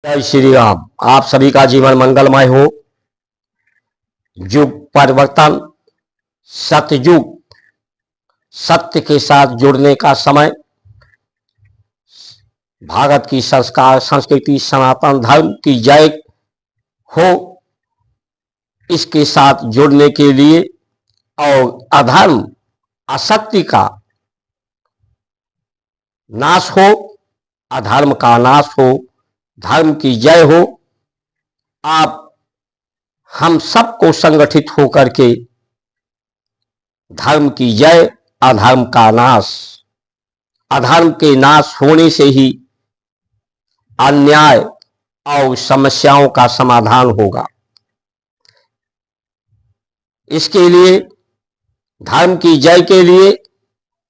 जय श्री राम। आप सभी का जीवन मंगलमय हो। युग परिवर्तन, सतयुग, सत्य के साथ जुड़ने का समय। भारत की संस्कार संस्कृति सनातन धर्म की जय हो, इसके साथ जुड़ने के लिए और अधर्म असत्य का नाश हो, अधर्म का नाश हो, धर्म की जय हो। आप हम सबको संगठित होकर के धर्म की जय, अधर्म का नाश। अधर्म के नाश होने से ही अन्याय और समस्याओं का समाधान होगा। इसके लिए, धर्म की जय के लिए,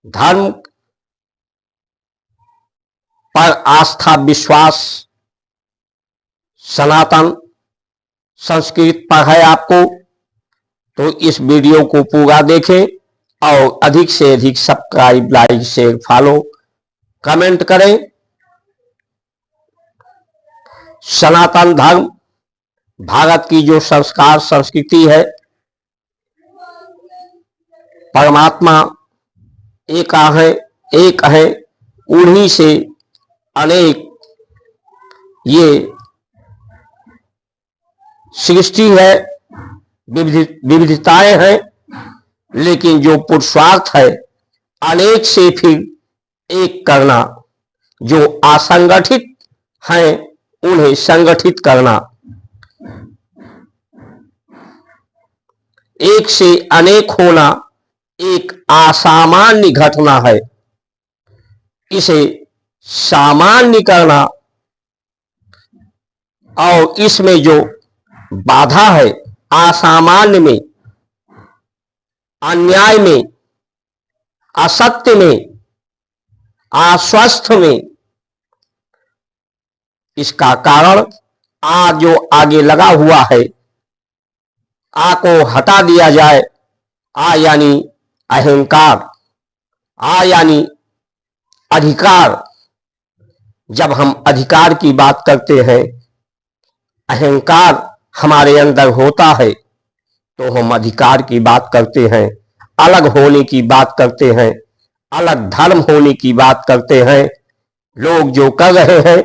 धर्म पर आस्था विश्वास सनातन संस्कृत पर है आपको, तो इस वीडियो को पूरा देखें और अधिक से अधिक subscribe, like, share, follow, comment करें। सनातन धर्म भारत की जो संस्कार संस्कृति है, परमात्मा एक है, उन्हीं से अनेक ये सृष्टि है, विविधताएं हैं, लेकिन जो पुरुषार्थ है अनेक से फिर एक करना, जो असंगठित हैं उन्हें संगठित करना, एक से अनेक होना एक असामान्य घटना है। इसे सामान्य करना और इसमें जो बाधा है, असामान्य में, अन्याय में, असत्य में, अस्वस्थ में, इसका कारण जो आगे लगा हुआ है, को हटा दिया जाए। यानी अहंकार, यानी अधिकार। जब हम अधिकार की बात करते हैं, अहंकार हमारे अंदर होता है, तो हम अधिकार की बात करते हैं, अलग होने की बात करते हैं, अलग धर्म होने की बात करते हैं। लोग जो कर रहे हैं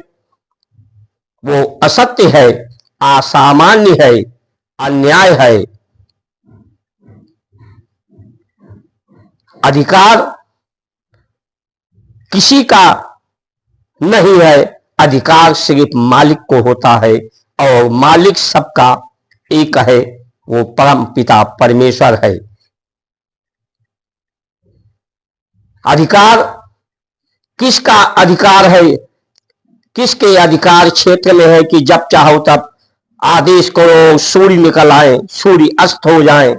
वो असत्य है, असामान्य है, अन्याय है। अधिकार किसी का नहीं है, अधिकार सिर्फ मालिक को होता है, और मालिक सबका एक है, वो परम पिता परमेश्वर है। अधिकार किसका अधिकार है, किसके अधिकार क्षेत्र में है कि जब चाहो तब आदेश करो, सूर्य निकल आए, सूर्य अस्त हो जाए,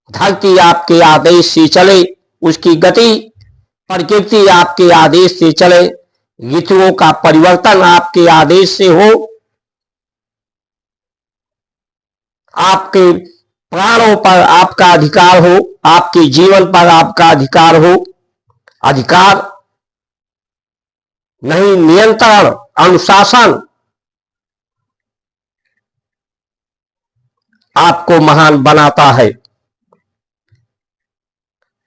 धरती आपके आदेश से चले, उसकी गति, प्रकृति आपके आदेश से चले, ऋतुओं का परिवर्तन आपके आदेश से हो, आपके प्राणों पर आपका अधिकार हो, आपके जीवन पर आपका अधिकार हो। अधिकार नहीं, नियंत्रण, अनुशासन आपको महान बनाता है।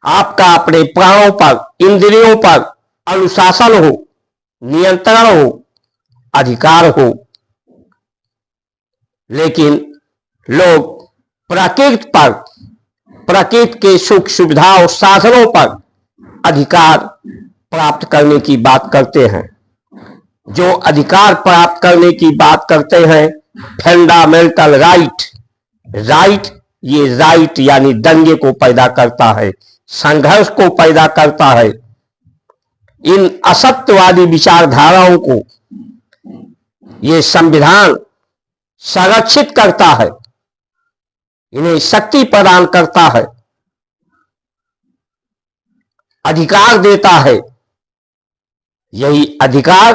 आपका अपने प्राणों पर, इंद्रियों पर अनुशासन हो, नियंत्रण हो, अधिकार हो। लेकिन लोग प्रकृति पर, प्रकृति के सुख सुविधा और साधनों पर अधिकार प्राप्त करने की बात करते हैं। जो अधिकार प्राप्त करने की बात करते हैं, फंडामेंटल राइट, ये राइट यानी दंगे को पैदा करता है, संघर्ष को पैदा करता है। इन असत्यवादी विचारधाराओं को ये संविधान संरक्षित करता है, इन्हें शक्ति प्रदान करता है, अधिकार देता है। यही अधिकार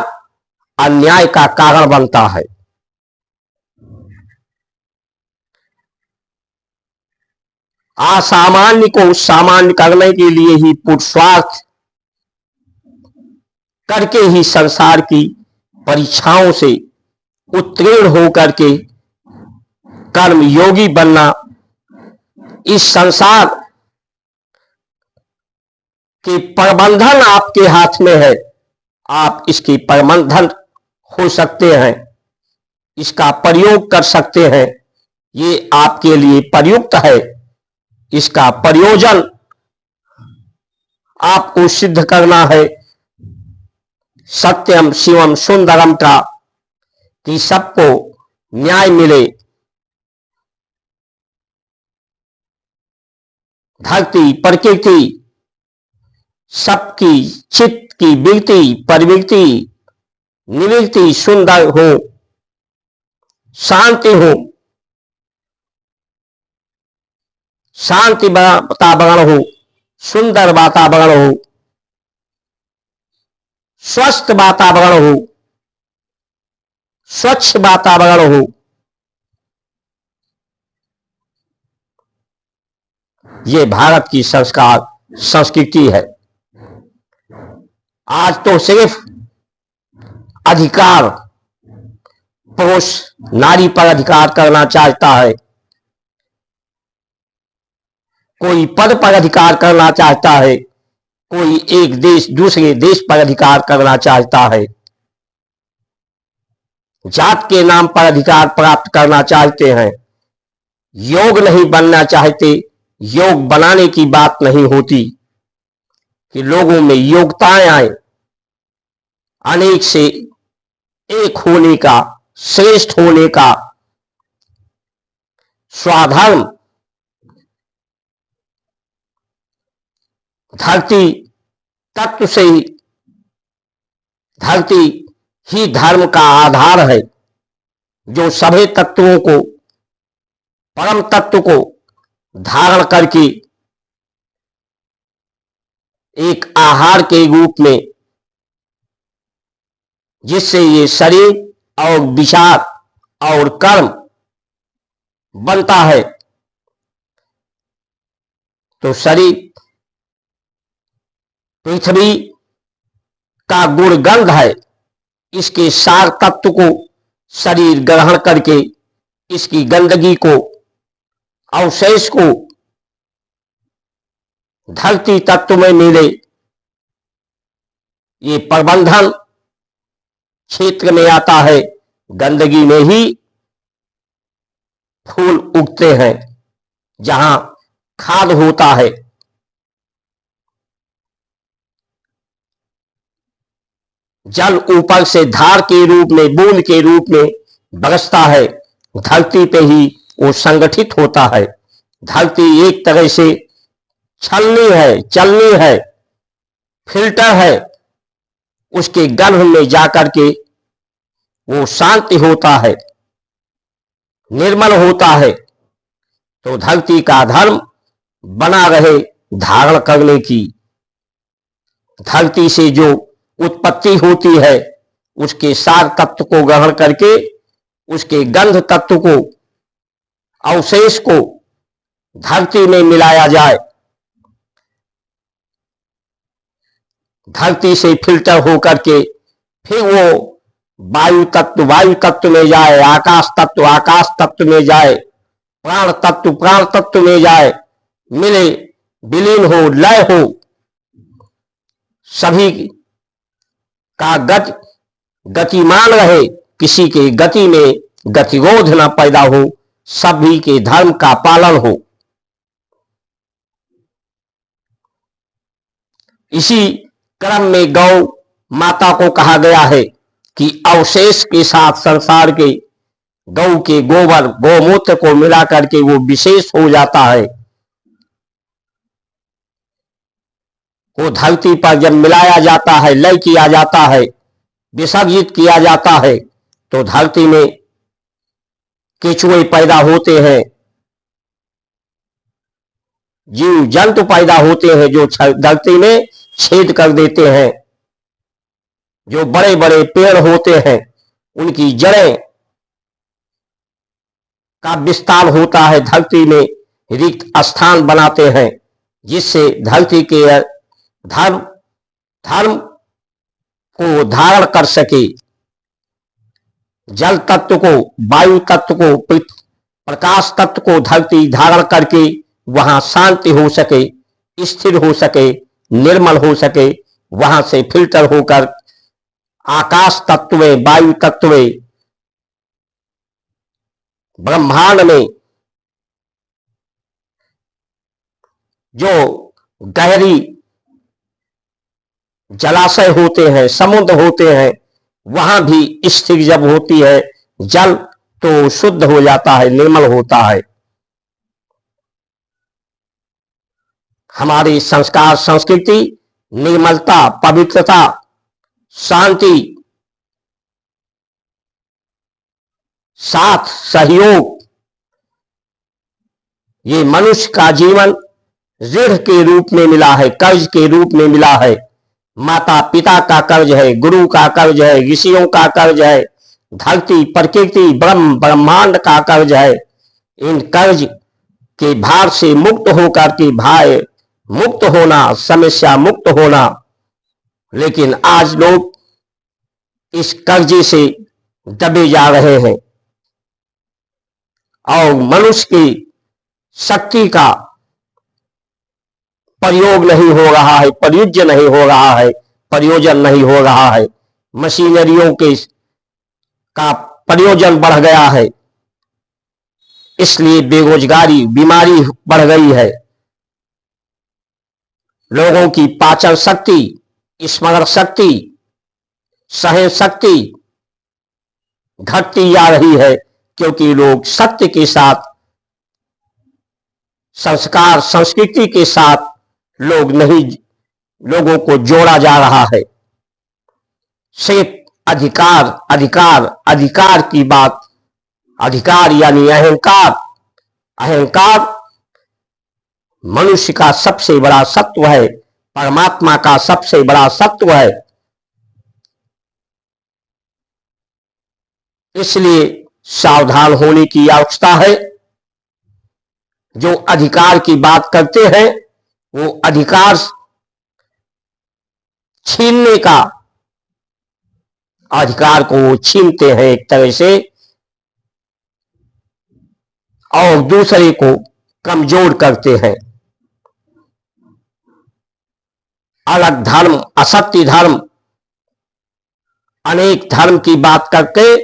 अन्याय का कारण बनता है। असामान्य को सामान्य करने के लिए ही पुरुषार्थ करके ही संसार की परीक्षाओं से उत्तीर्ण होकर के कर्म योगी बनना इस संसार के प्रबंधन आपके हाथ में है। आप इसकी प्रबंधन हो सकते हैं, इसका प्रयोग कर सकते हैं। ये आपके लिए प्रयुक्त है। इसका प्रयोजन आपको सिद्ध करना है सत्यम शिवम सुंदरम का, कि सबको न्याय मिले, धरती प्रकृति सबकी चित्त की वृत्ति प्रवृत्ति निवृत्ति सुंदर हो, शांति हो, शांति वातावरण हो, सुंदर वातावरण हो, स्वस्थ वातावरण हो, स्वच्छ वातावरण हो। ये भारत की संस्कार संस्कृति है। आज तो सिर्फ अधिकार, पुरुष नारी पर अधिकार करना चाहता है, कोई पद पर अधिकार करना चाहता है, कोई एक देश दूसरे देश पर अधिकार करना चाहता है, जात के नाम पर अधिकार प्राप्त करना चाहते हैं, योग नहीं बनना चाहते। योग बनाने की बात नहीं होती कि लोगों में योग्यताएं आए, अनेक से एक होने का, श्रेष्ठ होने का, स्वाधर्म, धरती तत्व से ही, धरती ही धर्म का आधार है, जो सभी तत्वों को, परम तत्व को धारण करके एक आहार के रूप में, जिससे ये शरीर और विचार और कर्म बनता है। तो शरीर पृथ्वी का गुणगंध है, इसके सार तत्व को शरीर ग्रहण करके इसकी गंदगी को, अवशेष को धरती तत्व में मिले। ये प्रबंधन क्षेत्र में आता है। गंदगी में ही फूल उगते हैं, जहां खाद होता है। जल ऊपर से धार के रूप में, बूंद के रूप में बरसता है, धरती पे ही वो संगठित होता है। धरती एक तरह से छलनी है, चलनी है, फिल्टर है। उसके गर्भ में जाकर के वो शांति होता है, निर्मल होता है। तो धरती का धर्म बना रहे धारण करने की। धरती से जो उत्पत्ति होती है, उसके सार तत्व को ग्रहण करके उसके गंध तत्व को, अवशेष को धरती में मिलाया जाए, धरती से फिल्टर होकर के फिर वो वायु तत्व में जाए, आकाश तत्व में जाए, प्राण तत्व में जाए, मिले, विलीन हो, लय हो, सभी का गतिमान रहे, किसी के गति में गतिरोध न पैदा हो, सभी के धर्म का पालन हो। इसी क्रम में गौ माता को कहा गया है कि अवशेष के साथ संसार के गौ के गोबर, गौमूत्र को मिला करके वो विशेष हो जाता है। वो धरती पर जब मिलाया जाता है, लय किया जाता है, विसर्जित किया जाता है, तो धरती में केचुए पैदा होते हैं, जीव जंतु पैदा होते हैं, जो धरती में छेद कर देते हैं। जो बड़े बड़े पेड़ होते हैं, उनकी जड़ें का विस्तार होता है, धरती में रिक्त स्थान बनाते हैं, जिससे धरती के धर्म को धारण कर सके। जल तत्व को, वायु तत्व को, प्रकाश तत्व को धरती धारण करके वहां शांति हो सके, स्थिर हो सके, निर्मल हो सके, वहां से फिल्टर होकर आकाश तत्व में, वायु तत्व में, ब्रह्मांड में जो गहरी जलाशय होते हैं, समुद्र होते हैं, वहां भी स्थिति जब होती है, जल तो शुद्ध हो जाता है, निर्मल होता है। हमारी संस्कार संस्कृति निर्मलता, पवित्रता, शांति, साथ, सहयोग, ये मनुष्य का जीवन ऋण के रूप में मिला है, कर्ज के रूप में मिला है। माता पिता का कर्ज है, गुरु का कर्ज है, ऋषियों का कर्ज है, धरती, प्रकृति, ब्रह्मांड का कर्ज है। इन कर्ज के भार से मुक्त होकर के भाई मुक्त होना, समस्या मुक्त होना। लेकिन आज लोग इस कर्जे से दबे जा रहे हैं और मनुष्य की शक्ति का प्रयोग नहीं हो रहा है, प्रयोजन नहीं हो रहा है, प्रयोजन नहीं हो रहा है। मशीनरियों के का प्रयोजन बढ़ गया है, इसलिए बेरोजगारी, बीमारी बढ़ गई है। लोगों की पाचन शक्ति, स्मरण शक्ति, सहन शक्ति घटती जा रही है, क्योंकि लोग सत्य के साथ, संस्कार संस्कृति के साथ लोगों को जोड़ा जा रहा है। सिर्फ अधिकार अधिकार अधिकार की बात, अधिकार यानी अहंकार। अहंकार मनुष्य का सबसे बड़ा सत्व है, परमात्मा का सबसे बड़ा सत्व है। इसलिए सावधान होने की आवश्यकता है। जो अधिकार की बात करते हैं वो अधिकार छीनने का, अधिकार को वो छीनते हैं एक तरह से, और दूसरे को कमजोर करते हैं। अलग धर्म, असत्य धर्म, अनेक धर्म की बात करके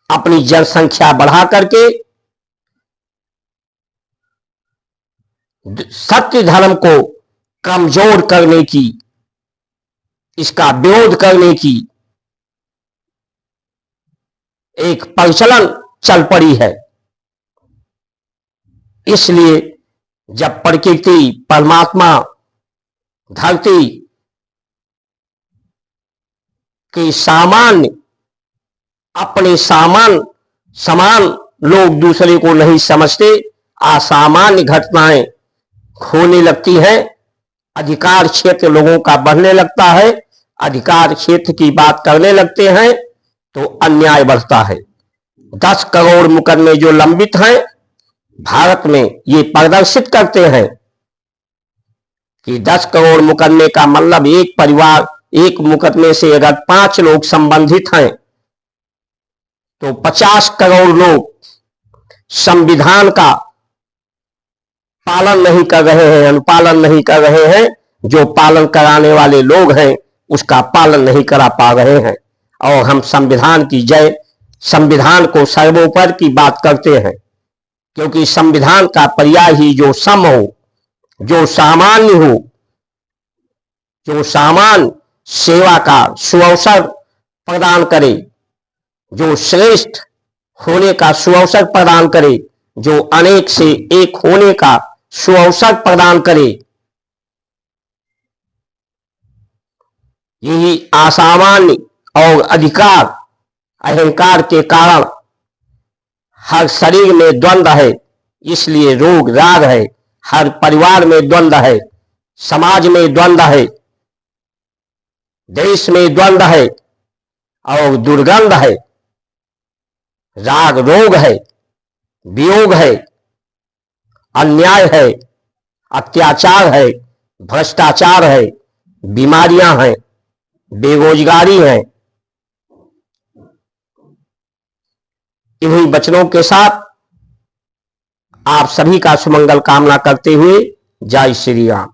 अपनी जनसंख्या बढ़ा करके सत्य धर्म को कमजोर करने की, इसका विरोध करने की एक प्रचलन चल पड़ी है। इसलिए जब प्रकृति, परमात्मा, धरती के सामान्य, अपने समान लोग दूसरे को नहीं समझते, असामान्य घटनाएं होने लगती है। अधिकार क्षेत्र लोगों का बढ़ने लगता है, अधिकार क्षेत्र की बात करने लगते हैं तो अन्याय बढ़ता है। 10 करोड़ मुकदमे जो लंबित हैं भारत में, ये प्रदर्शित करते हैं कि 10 करोड़ मुकदमे का मतलब एक परिवार, एक मुकदमे से अगर 5 लोग संबंधित हैं तो 50 करोड़ लोग संविधान का पालन नहीं कर रहे हैं, अनुपालन नहीं कर रहे हैं। जो पालन कराने वाले लोग हैं उसका पालन नहीं करा पा रहे हैं। और हम संविधान की जय, संविधान को सर्वोपरि की बात करते हैं, क्योंकि संविधान का पर्याय ही जो सम हो, जो सामान्य हो, जो सामान्य सेवा का सुअवसर प्रदान करे, जो श्रेष्ठ होने का सुअवसर प्रदान करे, जो अनेक से एक होने का सुअवसर प्रदान करे। यही असामान्य और अधिकार, अहंकार के कारण हर शरीर में द्वंद्व है, इसलिए रोग राग है। हर परिवार में द्वंद्व है, समाज में द्वंद्व है, देश में द्वंद्व है और दुर्गंध है। राग रोग है, वियोग है, अन्याय है, अत्याचार है, भ्रष्टाचार है, बीमारियां हैं, बेरोजगारी है। इन्हीं वचनों के साथ आप सभी का सुमंगल कामना करते हुए जय श्री राम।